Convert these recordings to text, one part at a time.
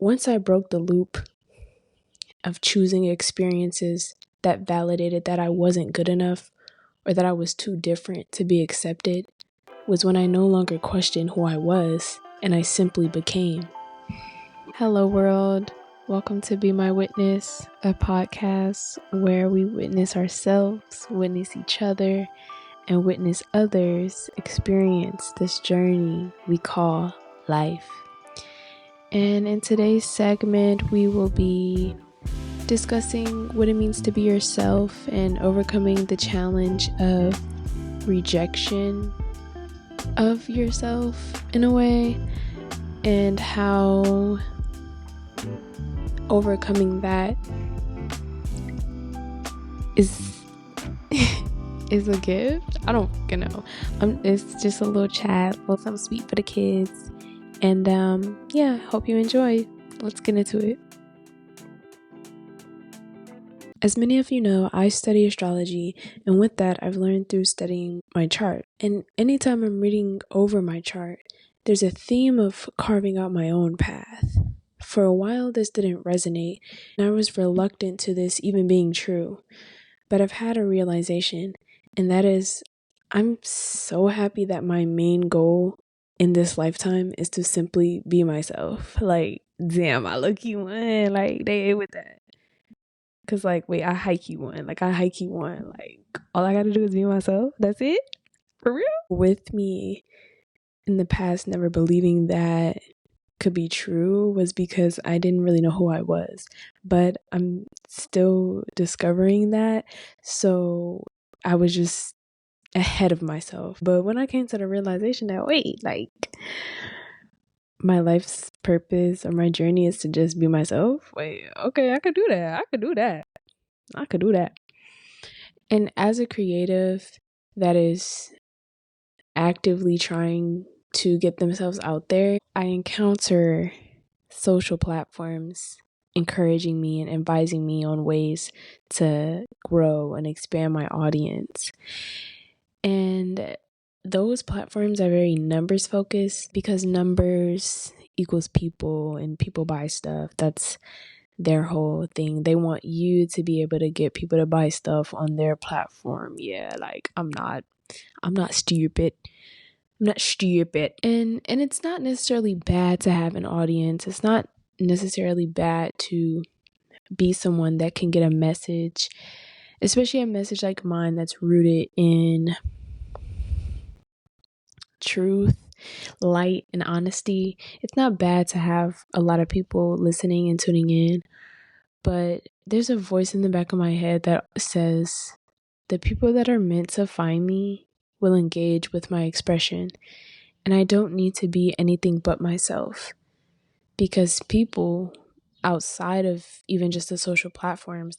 once I broke the loop of choosing experiences that validated that I wasn't good enough or that I was too different to be accepted, was when I no longer questioned who I was and I simply became. Hello, world. Welcome to Be My Witness, a podcast where we witness ourselves, witness each other, and witness others experience this journey we call life. And in today's segment, we will be discussing what it means to be yourself and overcoming the challenge of rejection of yourself in a way, and how overcoming that is is a gift. I don't fucking know. It's just a little chat, a little something sweet for the kids. And yeah, hope you enjoy. Let's get into it. As many of you know, I study astrology, and with that, I've learned through studying my chart. And anytime I'm reading over my chart, there's a theme of carving out my own path. For a while, this didn't resonate, and I was reluctant to this even being true. But I've had a realization, and that is, I'm so happy that my main goal in this lifetime is to simply be myself. Like, damn, I look-key won. Like, they ate with that. Cause wait, I hike-key won. I hike-key won. All I gotta do is be myself. That's it? For real? With me in the past, never believing that could be true was because I didn't really know who I was. But I'm still discovering that. So I was just ahead of myself. But when I came to the realization that, wait, my life's purpose or my journey is to just be myself. Wait, okay, I could do that. I could do that. And as a creative that is actively trying to get themselves out there, I encounter social platforms encouraging me and advising me on ways to grow and expand my audience. And those platforms are very numbers focused because numbers equals people and people buy stuff. That's their whole thing. They want you to be able to get people to buy stuff on their platform. Yeah, I'm not stupid. I'm not stupid. And it's not necessarily bad to have an audience. It's not necessarily bad to be someone that can get a message, especially a message like mine that's rooted in truth, light, and honesty. It's not bad to have a lot of people listening and tuning in, but there's a voice in the back of my head that says the people that are meant to find me will engage with my expression, and I don't need to be anything but myself, because people outside of even just the social platforms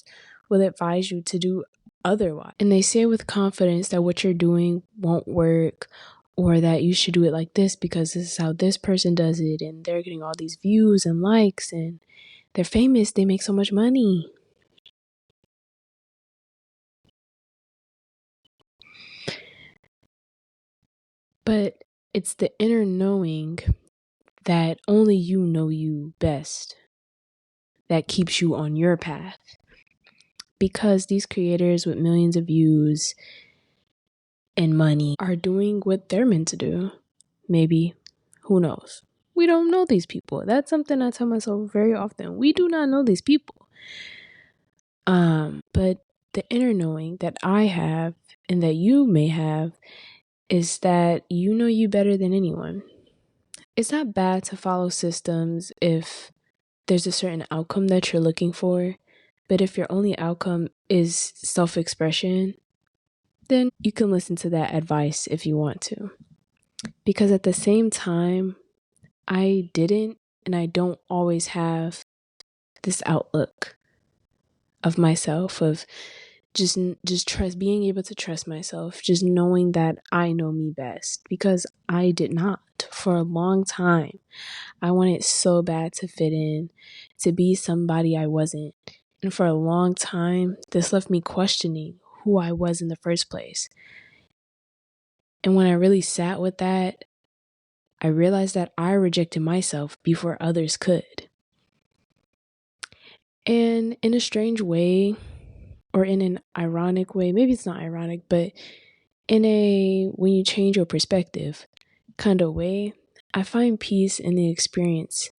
will advise you to do otherwise. And they say with confidence that what you're doing won't work, or that you should do it like this because this is how this person does it, and they're getting all these views and likes, and they're famous, they make so much money. But it's the inner knowing that only you know you best that keeps you on your path. Because these creators with millions of views and money are doing what they're meant to do. Maybe, who knows? We don't know these people. That's something I tell myself very often. We do not know these people. But the inner knowing that I have and that you may have is that you know you better than anyone. It's not bad to follow systems if there's a certain outcome that you're looking for, but if your only outcome is self-expression, then you can listen to that advice if you want to. Because at the same time, I didn't and I don't always have this outlook of myself, of just being able to trust myself, just knowing that I know me best, because I did not for a long time. I wanted so bad to fit in, to be somebody I wasn't. And for a long time, this left me questioning who I was in the first place. And when I really sat with that, I realized that I rejected myself before others could. And in a strange way, or in an ironic way, maybe it's not ironic, but in a when you change your perspective kind of way, I find peace in the experience.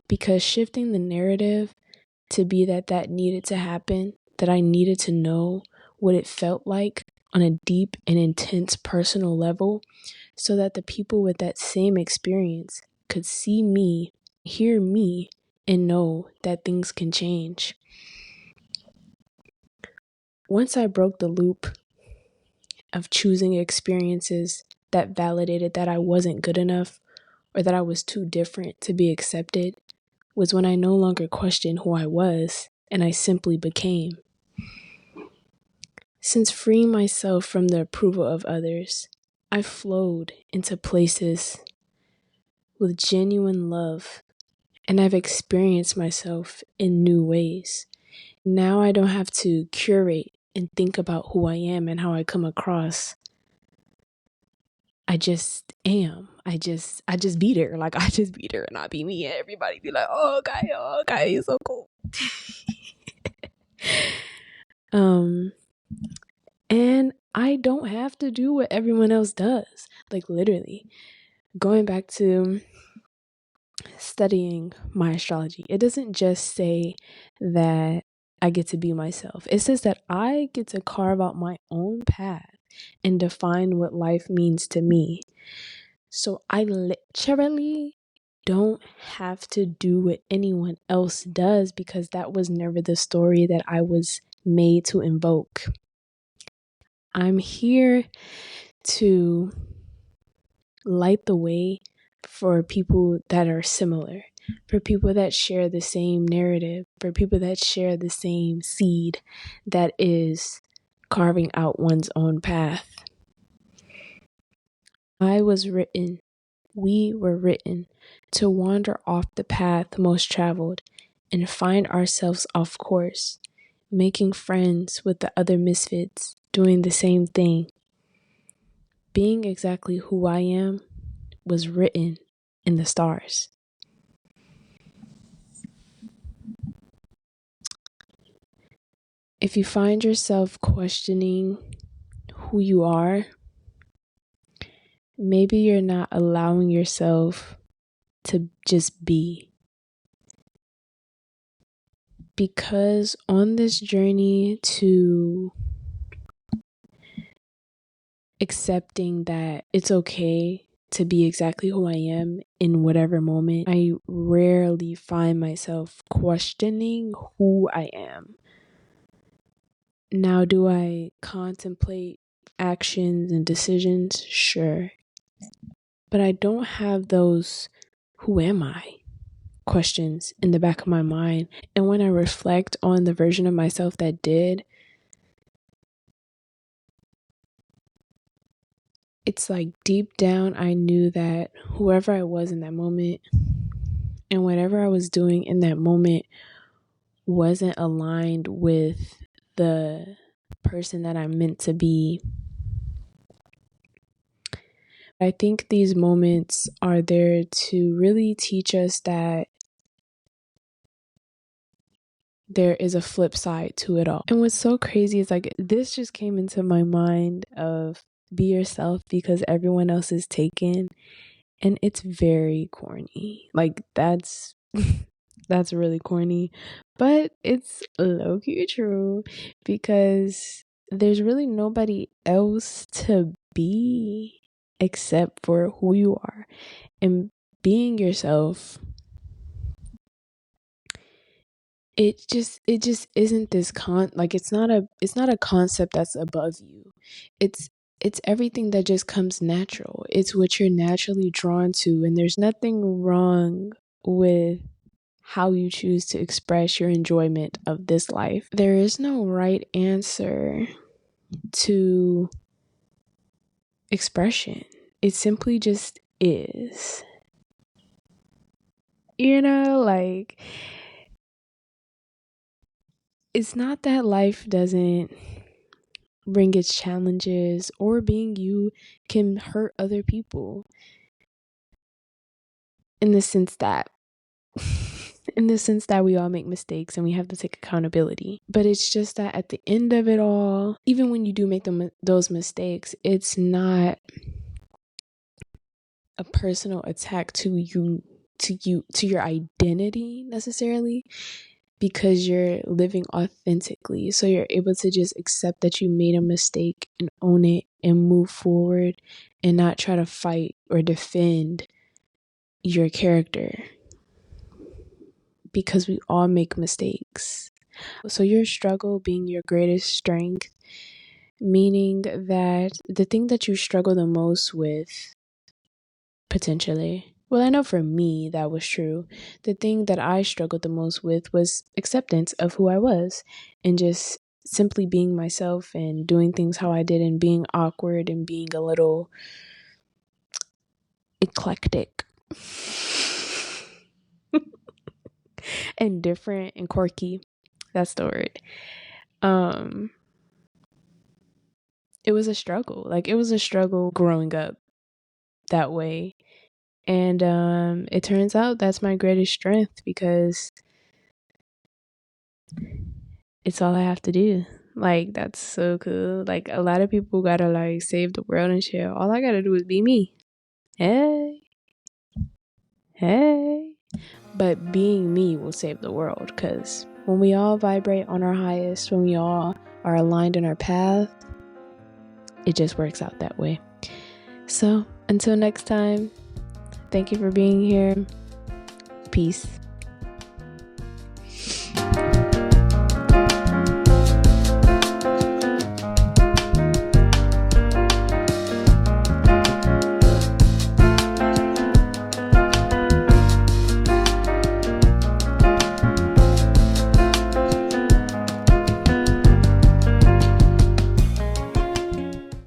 Because shifting the narrative to be that needed to happen, that I needed to know what it felt like on a deep and intense personal level, so that the people with that same experience could see me, hear me, and know that things can change. Once I broke the loop of choosing experiences that validated that I wasn't good enough or that I was too different to be accepted, was when I no longer questioned who I was and I simply became. Since freeing myself from the approval of others, I flowed into places with genuine love, and I've experienced myself in new ways. Now I don't have to curate and think about who I am and how I come across. I just am. I just be there. Like, I just be there and I be me, and everybody be like, oh, okay, you're so cool. And I don't have to do what everyone else does. Like, literally, going back to studying my astrology, it doesn't just say that I get to be myself. It says that I get to carve out my own path and define what life means to me. So I literally don't have to do what anyone else does, because that was never the story that I was made to invoke. I'm here to light the way for people that are similar, for people that share the same narrative, for people that share the same seed that is carving out one's own path. We were written to wander off the path most traveled and find ourselves off course, making friends with the other misfits doing the same thing. Being exactly who I am was written in the stars. If you find yourself questioning who you are, maybe you're not allowing yourself to just be. Because on this journey to accepting that it's okay to be exactly who I am in whatever moment, I rarely find myself questioning who I am. Now, do I contemplate actions and decisions? Sure. But I don't have those "who am I?" questions in the back of my mind. And when I reflect on the version of myself that did, it's like deep down I knew that whoever I was in that moment and whatever I was doing in that moment wasn't aligned with the person that I'm meant to be. I think these moments are there to really teach us that there is a flip side to it all. And what's so crazy is, like, this just came into my mind of be yourself because everyone else is taken. And it's very corny. Like, that's that's really corny. But it's low-key true, because there's really nobody else to be except for who you are. And being yourself, it just isn't this it's not a concept that's above you. It's everything that just comes natural. It's what you're naturally drawn to, and there's nothing wrong with how you choose to express your enjoyment of this life. There is no right answer to expression. It simply just is. Like, it's not that life doesn't bring its challenges, or being you can hurt other people, in the sense that in the sense that we all make mistakes and we have to take accountability. But it's just that at the end of it all, even when you do make those mistakes, it's not a personal attack to your identity necessarily, because you're living authentically. So you're able to just accept that you made a mistake and own it and move forward and not try to fight or defend your character, because we all make mistakes. So your struggle being your greatest strength, meaning that the thing that you struggle the most with, potentially, well, I know for me that was true. The thing that I struggled the most with was acceptance of who I was and just simply being myself and doing things how I did and being awkward and being a little eclectic and different and quirky. That's the word. It was a struggle. Like, it was a struggle growing up that way. And it turns out that's my greatest strength, because it's all I have to do. Like, that's so cool. Like, a lot of people gotta like save the world and shit. All I gotta do is be me. Hey. But being me will save the world, because when we all vibrate on our highest, when we all are aligned in our path, it just works out that way. So until next time, thank you for being here. Peace.